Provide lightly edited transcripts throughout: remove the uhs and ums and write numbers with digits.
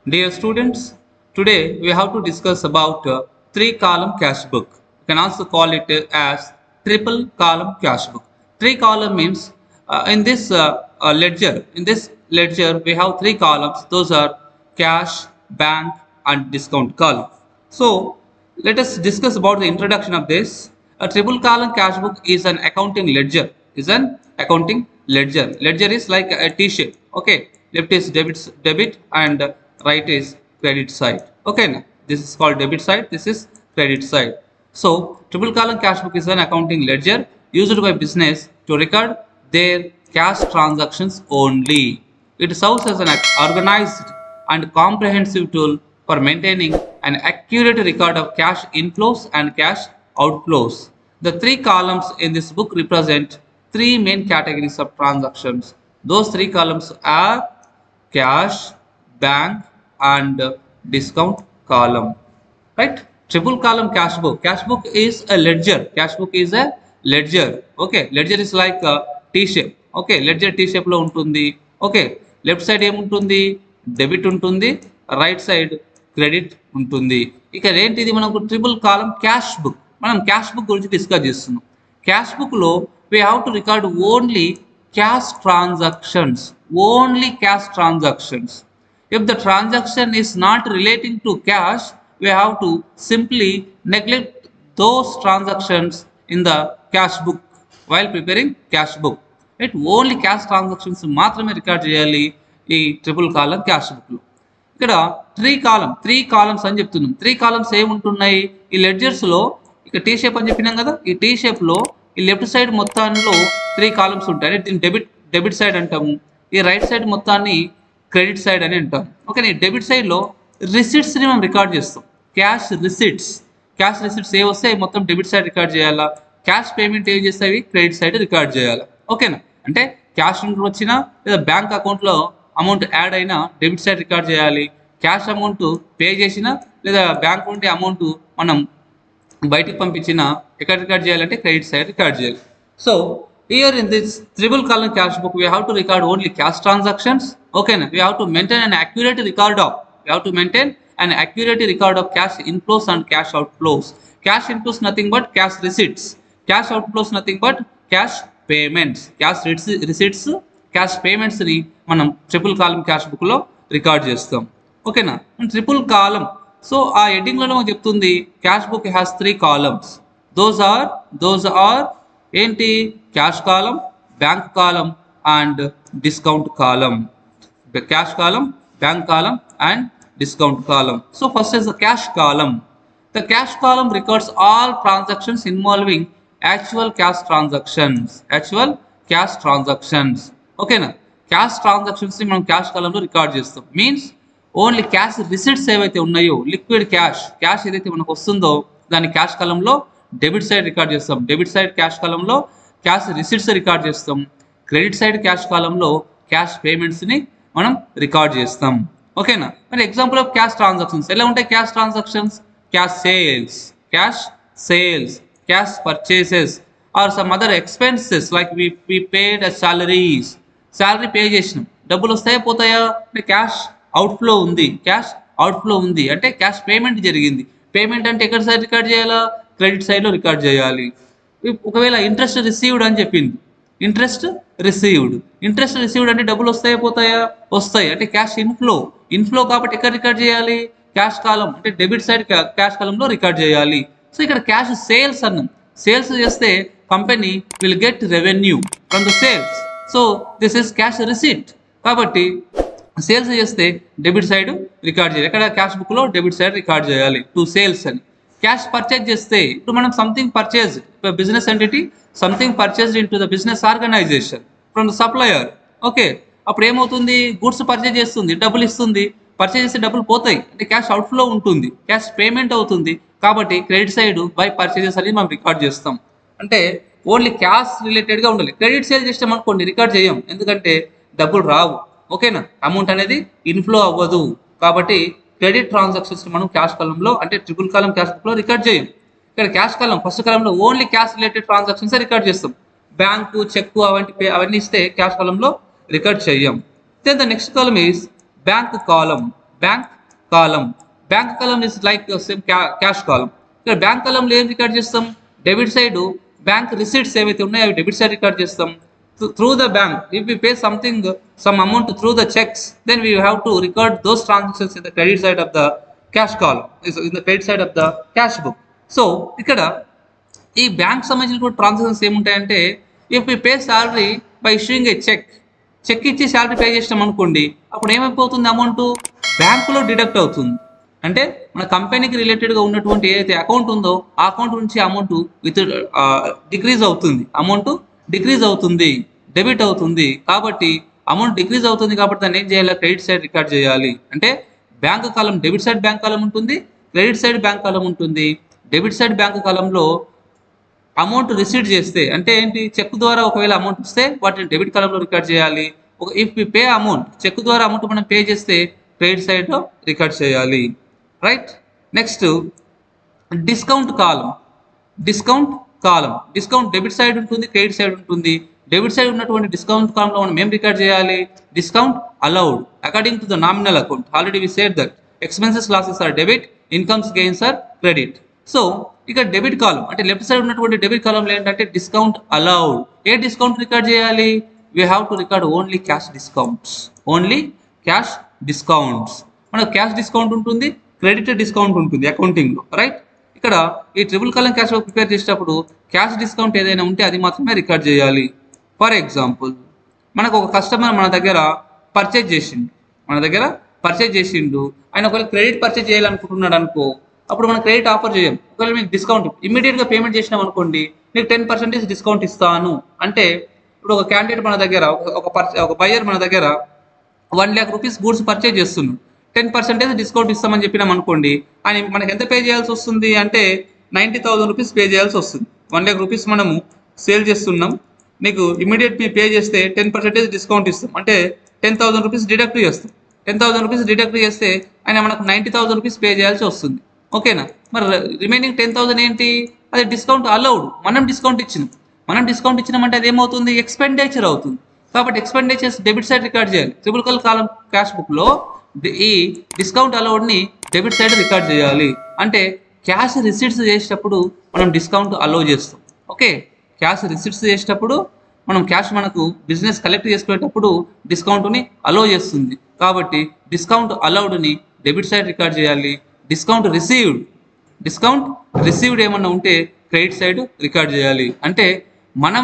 Dear students, today we have to discuss about three-column cash book. You can also call it as triple column cash book. Three column means in this ledger. In this ledger, we have three columns. Those are cash, bank, and discount column. So let us discuss about the introduction of this. A triple column cash book is an accounting ledger. Is an accounting ledger. Ledger is like a T-shape. Okay, left is debit and right is credit side. Okay, now this is called debit side. This is credit side. So triple column cash book is an accounting ledger used by business to record their cash transactions only. It serves as an organized and comprehensive tool for maintaining an accurate record of cash inflows and cash outflows. The three columns in this book represent three main categories of transactions. Those three columns are cash, bank, and discount column. Right? Triple column cash book. Cash book is a ledger. Cash book is a ledger. Okay. Ledger is like a T shape. Okay. Ledger T shape lo untundi. Okay. Left side em untundi? Debit untundi. Right side credit untundi. ఇక్కడ ఏంటిది మనకు triple column cash book. మనం cash book గురించి discuss చేస్తున్నాం. Cash book లో we have to record only cash transactions. Only cash transactions. If the transaction is not relating to cash, we have to simply neglect those transactions in the cash book while preparing cash book. It only cash transactions మాత్రమే record చేయాలి ఈ triple column cash book లో. ఇక్కడ three columns అని చెప్తున్నాం. Three columns ఏముంటున్నాయి ఈ ledgers లో? ఇక టీ షేప్ అని చెప్పినాం కదా, ఈ టీ షేప్ లో ఈ లెఫ్ట్ సైడ్ మొత్తంలో త్రీ కాలమ్స్ ఉంటాయి. దీన్ని డెబిట్ సైడ్ అంటాము. ఈ రైట్ సైడ్ మొత్తాన్ని క్రెడిట్ సైడ్ అని అంటాం. ఓకే, ఈ డెబిట్ సైడ్లో రిసిట్స్ని మనం రికార్డ్ చేస్తాం. క్యాష్ రిసిట్స్ ఏ వస్తాయి మొత్తం డెబిట్ సైడ్ రికార్డ్ చేయాలా, క్యాష్ పేమెంట్ ఏం చేస్తాయి క్రెడిట్ సైడ్ రికార్డ్ చేయాలా. ఓకేనా, అంటే క్యాష్ వచ్చినా లేదా బ్యాంక్ అకౌంట్లో అమౌంట్ యాడ్ అయినా డెబిట్ సైడ్ రికార్డ్ చేయాలి. క్యాష్ అమౌంట్ పే చేసినా లేదా బ్యాంక్ నుండి అమౌంట్ మనం బయటికి పంపించిన ఎక్కడ రికార్డ్ చేయాలంటే క్రెడిట్ సైడ్ రికార్డ్ చేయాలి. So here in this triple column cash book we have to record only cash transactions. Okay, we have to maintain an accurate record of cash inflows and cash outflows. Cash inflows nothing but cash receipts, cash outflows nothing but cash payments. Cash receipts, cash payments ని మనం triple column cash book లో record చేస్తాం. ఓకేనా, triple column. So ఆ heading లో చెప్తుంది cash book has three columns. Those are ఏంటి? Cash column, bank column and discount column. Cash column, bank column and discount column. So first is the cash column. The cash column records all transactions involving actual cash transactions. Okay na, cash transactions ని మనం cash column లో record చేస్తాం. Means only cash receipts ఏవైతే ఉన్నాయో, liquid cash ఏదైతే మనకు వస్తుందో దాన్ని క్యాష్ కాలమ్ లో డెబిట్ సైడ్ రికార్డ్ చేస్తాం. డెబిట్ సైడ్ క్యాష్ కాలమ్ లో క్యాష్ రిసిట్స్ రికార్డ్ చేస్తాం. క్రెడిట్ సైడ్ క్యాష్ కాలమ్ లో క్యాష్ పేమెంట్స్ ని మనం రికార్డ్ చేస్తాం. ఓకేనా, మరి ఎగ్జాంపుల్ ఆఫ్ క్యాష్ ట్రాన్సాక్షన్స్ ఎలా ఉంటాయి? Cash transactions, cash sales, cash purchases or some other expenses like we paid salary pay చేసినాం, డబ్బులు వస్తాయా పోతాయా అంటే క్యాష్ అవుట్ఫ్లో ఉంది అంటే క్యాష్ పేమెంట్ జరిగింది. పేమెంట్ అంటే ఎక్కడ సైడ్ రికార్డ్ చేయాలా? క్రెడిట్ సైడ్లో రికార్డ్ చేయాలి. ఒకవేళ ఇంట్రెస్ట్ రిసీవ్డ్ అని చెప్పింది, ఇంట్రెస్ట్ రిసీవ్డ్ అంటే డబ్బులు వస్తాయా పోతాయా? వస్తాయి అంటే క్యాష్ ఇన్ఫ్లో కాబట్టి ఎక్కడ రికార్డ్ చేయాలి? క్యాష్ కాలం అంటే డెబిట్ సైడ్ క్యాష్ కాలంలో రికార్డ్ చేయాలి. సో ఇక్కడ క్యాష్ సేల్స్ అన్నాం. సేల్స్ చేస్తే company will get revenue from the sales. So this is cash receipt. కాబట్టి సేల్స్ చేస్తే డెబిట్ సైడ్ రికార్డ్ చేయాలి. ఎక్కడ? క్యాష్ బుక్ లో డెబిట్ సైడ్ రికార్డ్ చేయాలి టు సేల్స్ అని. క్యాష్ పర్చేజ్ చేస్తే ఇప్పుడు మనం something purchase, business entity something purchased in to the business organization from the supplier. Okay, అప్పుడు ఏమవుతుంది? గుడ్స్ పర్చేజ్ చేస్తుంది, డబ్బులు ఇస్తుంది, పర్చేజ్ చేస్తే డబ్బులు పోతాయి అంటే క్యాష్ అవుట్ఫ్లో ఉంటుంది, క్యాష్ పేమెంట్ అవుతుంది. కాబట్టి క్రెడిట్ సైడ్ బై పర్చేజెస్ అనేది మనం రికార్డ్ చేస్తాం. అంటే ఓన్లీ క్యాష్ రిలేటెడ్గా ఉండాలి. క్రెడిట్ సేల్ చేస్తే మనం కొన్ని రికార్డ్ చేయం, ఎందుకంటే డబ్బులు రావు. ఓకేనా, అమౌంట్ అనేది ఇన్ఫ్లో అవ్వదు. కాబట్టి క్రెడిట్ ట్రాన్సాక్షన్స్ మనం క్యాష్ కాలంలో అంటే ట్రిపుల్ కాలం క్యాష్ బుక్ లో రికార్డ్ చేయం. ఇక్కడ క్యాష్ కాలం ఫస్ట్ కాలంలో only cash related transactions record చేస్తాం. బ్యాంకు, చెక్ అవన్నీ ఇస్తే క్యాష్ కాలంలో రికార్డ్ చేయం. Then the next column is bank column. Bank column. Bank column is like same cash column. ఇక్కడ బ్యాంక్ కాలంలో ఏం రికార్డ్ చేస్తాం? డెబిట్ సైడ్ బ్యాంక్ రిసీట్స్ ఏవైతే ఉన్నాయో అవి డెబిట్ సైడ్ రికార్డ్ చేస్తాం. Through the bank, if we pay something, some amount through the checks, then we have to record those transactions in the credit side of the cash column, in the credit side of the cash book. So ఇక్కడ ఈ bank సంబంధించిన transactions ఏముంటాయంటే, if we pay salary by issuing a cheque ఇచ్చి salary pay చేసినాం అనుకోండి, అప్పుడు ఏమైపోతుంది? Amount బ్యాంకులో డిడక్ట్ అవుతుంది. అంటే మన కంపెనీకి రిలేటెడ్గా ఉన్నటువంటి ఏదైతే అకౌంట్ ఉందో ఆ అకౌంట్ నుంచి అమౌంట్ డిక్రీజ్ అవుతుంది. అమౌంట్ డిక్రీజ్ అవుతుంది, డెబిట్ అవుతుంది. కాబట్టి అమౌంట్ డిక్రీజ్ అవుతుంది కాబట్టి దాన్ని ఏం చేయాలి? క్రెడిట్ సైడ్ రికార్డ్ చేయాలి. అంటే బ్యాంక్ కాలం, డెబిట్ సైడ్ బ్యాంక్ కాలం ఉంటుంది, క్రెడిట్ సైడ్ బ్యాంక్ కాలం ఉంటుంది. డెబిట్ సైడ్ బ్యాంక్ కాలంలో అమౌంట్ రిసీట్ చేస్తే, అంటే ఏంటి? చెక్ ద్వారా ఒకవేళ అమౌంట్ ఇస్తే వాటిని డెబిట్ కాలంలో రికార్డ్ చేయాలి. If we pay amount, cheque ద్వారా అమౌంట్ మనం పే చేస్తే క్రెడిట్ సైడ్లో రికార్డ్ చేయాలి. Right. Next discount column. Discount debit side ఉంటుంది, క్రెడిట్ సైడ్ ఉంటుంది. డెబిట్ సైడ్ ఉన్నటువంటి డిస్కౌంట్ కాలంలో మనం ఏం రికార్డ్ చేయాలి? Discount allowed according to the nominal account. Already we said that expenses losses are debit, incomes gains are credit. So ఇక debit column అంటే left side ఉన్నటువంటి డెబిట్ కాలంలో ఏంటంటే discount allowed. A discount record చేయాలి? We have to record only cash discounts. మనకు cash discount ఉంటుంది, credit discount ఉంటుంది అకౌంటింగ్లో. రైట్. ఇక్కడ ఈ ట్రిపుల్ కాలం క్యాష్ ప్రిపేర్ చేసేటప్పుడు క్యాష్ డిస్కౌంట్ ఏదైనా ఉంటే అది మాత్రమే రికార్డ్ చేయాలి. ఫర్ ఎగ్జాంపుల్, మనకు ఒక కస్టమర్ మన దగ్గర పర్చేజ్ చేసిండు, ఆయన ఒకవేళ క్రెడిట్ పర్చేజ్ చేయాలనుకుంటున్నాడు అనుకో, అప్పుడు మనం క్రెడిట్ ఆఫర్ చేయం. ఒకవేళ మీకు డిస్కౌంట్ ఇమీడియట్గా పేమెంట్ చేసినాం అనుకోండి, మీకు 10% డిస్కౌంట్ ఇస్తాను అంటే, ఇప్పుడు ఒక క్యాండిడేట్ మన దగ్గర, ఒక బయ్యర్ మన దగ్గర 1 lakh రూపీస్ గూడ్స్ పర్చేజ్ చేస్తున్నాడు, 10% డిస్కౌంట్ ఇస్తామని చెప్పినాం అనుకోండి, అని మనకి ఎంత పే చేయాల్సి వస్తుంది అంటే 90,000 రూపీస్ పే చేయాల్సి వస్తుంది. 1 lakh రూపీస్ మనము సేల్ చేస్తున్నాం, నీకు ఇమీడియట్ మీ పే చేస్తే 10% డిస్కౌంట్ ఇస్తాం అంటే 10,000 రూపీస్ డిడక్ట్ చేస్తాం. 10,000 రూపీస్ డిడక్ట్ చేస్తే ఆయన మనకు 90,000 రూపీస్ పే చేయాల్సి వస్తుంది. ఓకేనా? మరి రిమైనింగ్ 10,000 ఏంటి? అది డిస్కౌంట్ అలౌడ్. మనం డిస్కౌంట్ ఇచ్చినామంటే అది ఏమవుతుంది? ఎక్స్పెండిచర్ అవుతుంది. కాబట్టి ఎక్స్పెండిచర్స్ డెబిట్ సైడ్ రికార్డ్ చేయాలి. ట్రిపుల్ కాలం క్యాష్ బుక్లో ఈ డిస్కౌంట్ అలౌడ్ని డెబిట్ సైడ్ రికార్డ్ చేయాలి. అంటే క్యాష్ రిసీట్స్ చేసేటప్పుడు మనం డిస్కౌంట్ అలౌ చేస్తాం. ఓకే, క్యాష్ రిసీట్స్ చేసేటప్పుడు మనం క్యాష్ మనకు బిజినెస్ కలెక్ట్ చేసుకునేటప్పుడు డిస్కౌంట్ని అలౌ చేస్తుంది. కాబట్టి డిస్కౌంట్ అలౌడ్ని డెబిట్ సైడ్ రికార్డ్ చేయాలి. డిస్కౌంట్ రిసీవ్డ్ ఏమన్నా ఉంటే క్రెడిట్ సైడ్ రికార్డ్ చేయాలి. అంటే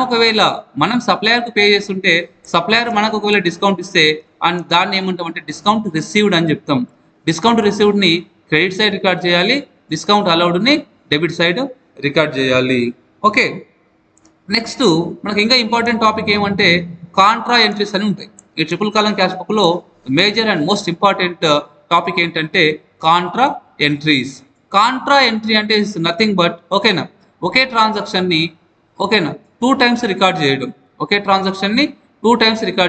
ఒకవేళ మనం సప్లయర్కు పే చేస్తుంటే సప్లయర్ మనకు ఒకవేళ డిస్కౌంట్ ఇస్తే అండ్ దాన్ని ఏమంటామంటే డిస్కౌంట్ రిసీవ్డ్ అని చెప్తాం. డిస్కౌంట్ రిసీవ్డ్ని క్రెడిట్ సైడ్ రికార్డ్ చేయాలి, డిస్కౌంట్ అలౌడ్ని డెబిట్ సైడ్ రికార్డ్ చేయాలి. ఓకే, నెక్స్ట్ మనకి ఇంకా ఇంపార్టెంట్ టాపిక్ ఏమంటే కాంట్రా ఎంట్రీస్ అని ఉంటాయి. ఈ ట్రిపుల్ కాలం క్యాష్ బుక్లో major and most important topic ఏంటంటే కాంట్రా ఎంట్రీస్. కాంట్రా ఎంట్రీ అంటే ఇస్ నథింగ్ బట్ ఓకేనా, ఒకే ట్రాన్సాక్షన్ని 2 times రికార్డ్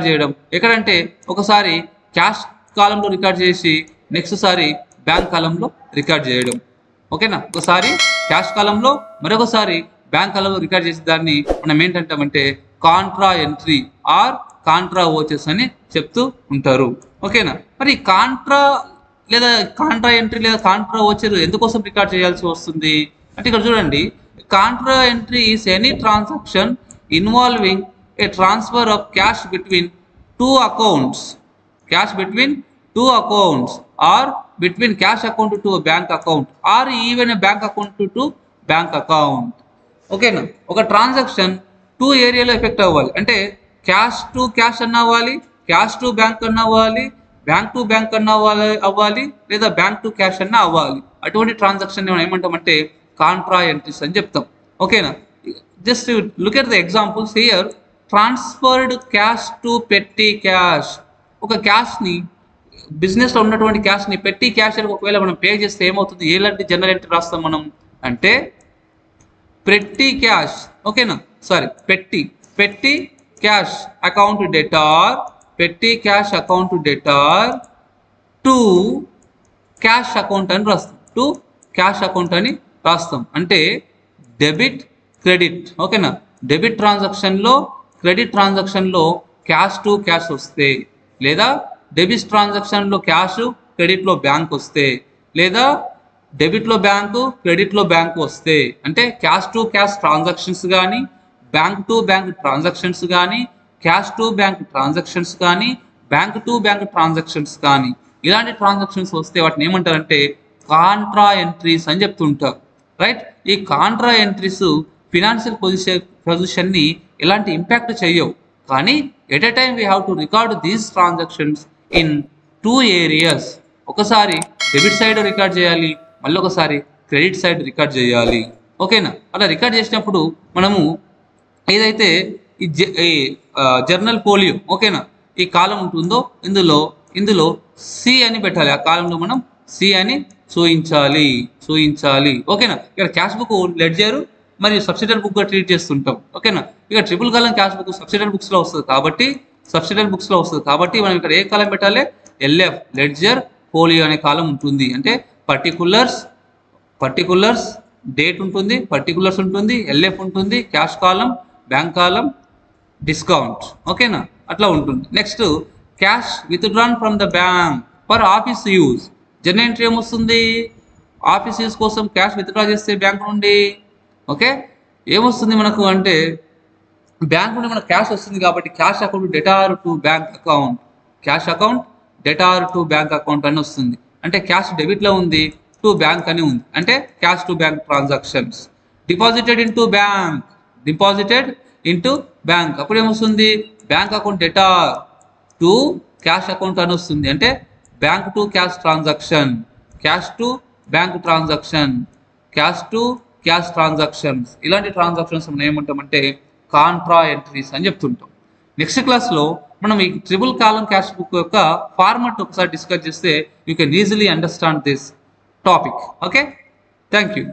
చేయడం. ఎక్కడంటే ఒకసారి క్యాష్ కాలంలో రికార్డ్ చేసి నెక్స్ట్ సారి బ్యాంక్ కాలంలో రికార్డ్ చేయడం. ఓకేనా, ఒకసారి క్యాష్ కాలంలో మరొకసారి బ్యాంక్ కాలంలో రికార్డ్ చేసే దాన్ని మనం ఏంటంటామంటే కాంట్రా ఎంట్రీ ఆర్ కాంట్రా ఓచెస్ అని చెప్తూ ఉంటారు. ఓకేనా, మరి కాంట్రా ఎంట్రీ లేదా కాంట్రా ఓచర్ ఎందుకోసం రికార్డ్ చేయాల్సి వస్తుంది అంటే ఇక్కడ చూడండి, Contra entry is any transaction involving A transfer of cash between two accounts or between cash account to a bank account or even a bank account to bank account. ఓకేనా, ఒక transaction 2 ఏరియాలో effect అవ్వాలి. అంటే cash to cash అన్న అవ్వాలి, cash to bank అన్న అవ్వాలి, bank to bank అన్న అవ్వాలి, లేదా బ్యాంక్ టు క్యాష్ అన్న అవ్వాలి. అటువంటి ట్రాన్సాక్షన్ మనం ఏమంటామంటే కాంట్రా ఎంట్రీస్ అని చెప్తాం. ఓకేనా, just look at the examples here. Transferred cash to పెట్టి క్యాష్. ఒక క్యాష్ని బిజినెస్లో ఉన్నటువంటి క్యాష్ని పెట్టి క్యాష్ ఒకవేళ మనం పే చేస్తే ఏమవుతుంది? ఎలాంటి జనరల్ ఎంట్రీ రాస్తాం మనం అంటే పెట్టి క్యాష్. ఓకేనా, సారీ పెట్టి క్యాష్ అకౌంట్ డెటార్, పెట్టి cash account debtor to cash account అని రాస్తాం. అంటే డెబిట్ క్రెడిట్. ఓకేనా, డెబిట్ ట్రాన్సాక్షన్లో క్రెడిట్ ట్రాన్సాక్షన్లో క్యాష్ టు క్యాష్ వస్తే, లేదా డెబిట్ ట్రాన్సాక్షన్లో క్యాష్ క్రెడిట్లో బ్యాంక్ వస్తే, లేదా డెబిట్లో బ్యాంకు క్రెడిట్లో బ్యాంకు వస్తే, అంటే క్యాష్ టు క్యాష్ ట్రాన్సాక్షన్స్ కానీ, బ్యాంక్ టు బ్యాంక్ ట్రాన్సాక్షన్స్ కానీ, క్యాష్ టు బ్యాంక్ ట్రాన్సాక్షన్స్ కానీ, బ్యాంక్ టు బ్యాంక్ ట్రాన్సాక్షన్స్ కానీ, ఇలాంటి ట్రాన్సాక్షన్స్ వస్తే వాటిని ఏమంటారంటే కాంట్రా ఎంట్రీస్ అని చెప్తుంటారు. రైట్, ఈ కాంట్రా ఎంట్రీస్ ఫినాన్షియల్ పొజిషన్ని ఎలాంటి ఇంపాక్ట్ చేయవు, కానీ at a time we have to record these transactions in 2 areas. ఒకసారి డెబిట్ సైడ్ రికార్డ్ చేయాలి, మళ్ళీ ఒకసారి క్రెడిట్ సైడ్ రికార్డ్ చేయాలి. ఓకేనా? అలా రికార్డ్ చేసినప్పుడు మనము ఏదైతే ఈ జర్నల్ పోలియో, ఓకేనా, ఈ కాలం ఉంటుందో ఇందులో సి అని పెట్టాలి. ఆ కాలంలో మనం సి అని చూయించాలి. ఓకేనా? ఇక్కడ క్యాష్ బుక్ లెడ్జర్ మరియు సబ్సిడరీ బుక్ గా ట్రీట్ చేస్తుంటాం. ఓకేనా? ఇక triple column cash book subsidiary books లో వస్తుంది కాబట్టి మనం ఇక్కడ ఏ కాలం పెట్టాలి? ఎల్ఎఫ్, లెడ్జర్ పోలియో అనే కాలం ఉంటుంది. అంటే పర్టికులర్స్ డేట్ ఉంటుంది, పర్టికులర్స్ ఉంటుంది, ఎల్ఎఫ్ ఉంటుంది, క్యాష్ కాలం, బ్యాంక్ కాలం, డిస్కౌంట్. ఓకేనా? అట్లా ఉంటుంది. Next cash withdrawn from the bank for office use. Journal entry ఏమొస్తుంది? ఆఫీస్ యూజ్ కోసం క్యాష్ విత్డ్రా చేస్తే బ్యాంక్ నుండి, ఓకే, ఏమొస్తుంది మనకు అంటే బ్యాంక్ నుండి మనకు క్యాష్ వస్తుంది కాబట్టి cash account debtor to bank account, cash account debtor to bank account అని వస్తుంది. అంటే క్యాష్ డెబిట్లో ఉంది, టు బ్యాంక్ అని ఉంది, అంటే cash to bank transactions. Deposited into bank, అప్పుడు ఏమొస్తుంది? Bank account debtor to cash account అని వస్తుంది. అంటే bank to cash transaction, cash to bank transaction, cash to cash transactions. ఇలాంటి ట్రాన్సాక్షన్స్ మనం ఏమంటామంటే కాంట్రా ఎంట్రీస్ అని చెప్తుంటాం. నెక్స్ట్ క్లాస్లో మనం ఈ ట్రిపుల్ కాలం క్యాష్ బుక్ యొక్క ఫార్మాట్ ఒకసారి డిస్కస్ చేస్తే you can easily understand this topic. Okay, thank you.